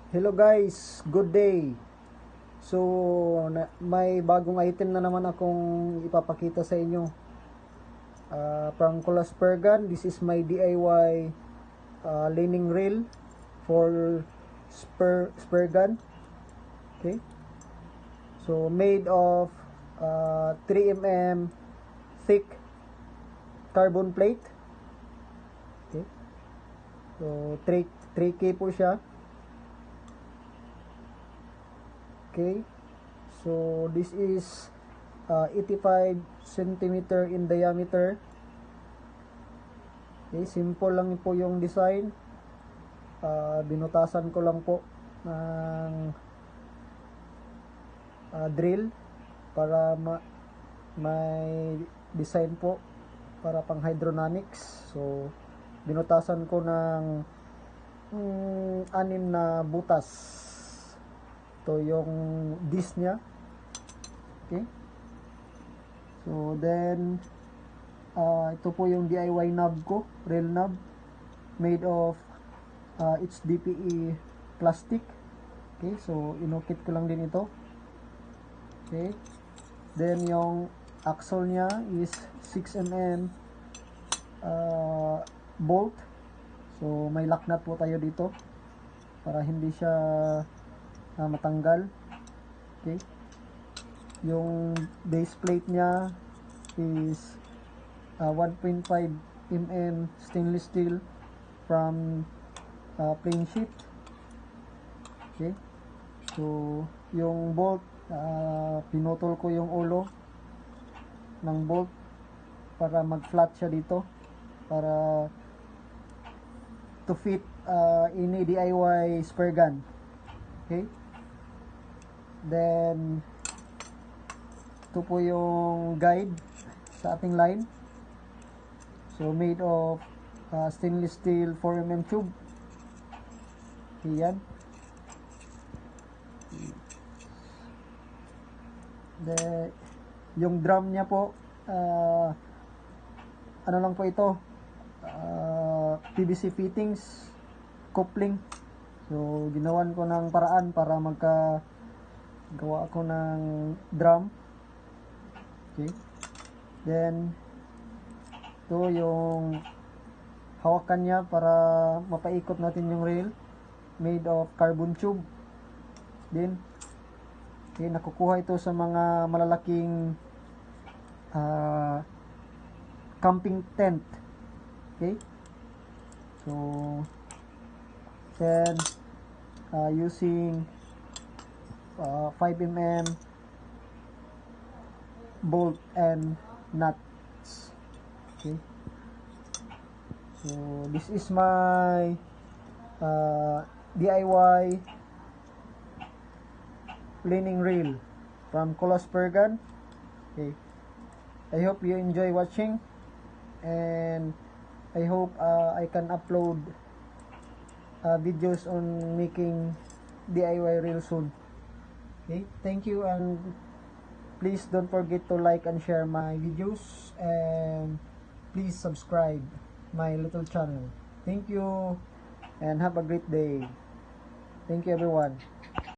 Hello guys, good day. So may bagong item na naman akong ipapakita sa inyo. From Speargun, this is my DIY leaning rail for Speargun. Okay. So made of 3mm thick carbon plate. Okay. So 3K po siya. Okay, so this is 85 centimeter in diameter. Okay, simple lang po yung design. Binutasan ko lang po ng drill para may design po para pang hydrodynamics. So binutasan ko ng 6 na butas. Ito yung disc niya. Okay. So then ito po yung DIY knob ko, rail knob made of HDPE plastic. Okay, so inukit ko lang din ito. Okay. Then yung axle niya is 6mm bolt. So may lock nut po tayo dito para hindi siya matanggal. Okay. Yung base plate niya is 1.5 mm stainless steel from plain sheet. Okay. So yung bolt, pinutol ko yung ulo ng bolt para mag flat siya dito para to fit any DIY Speargun. Okay. Then ito po yung guide sa ating line. So made of stainless steel 4mm tube. Ayan. Then yung drum niya po, ano lang po ito, PVC fittings, coupling. So ginawan ko ng paraan para gawa ako ng drum. Okay. Then ito yung hawakan niya para mapaikot natin yung rail, made of carbon tube din. Okay, nakukuha ito sa mga malalaking camping tent. Okay. So then using 5mm bolt and nuts. Okay. So this is my DIY leaning rail from Speargun. Okay. I hope you enjoy watching, and I hope I can upload videos on making DIY rail soon. Okay, thank you, and please don't forget to like and share my videos, and please subscribe my little channel. Thank you, and have a great day. Thank you everyone.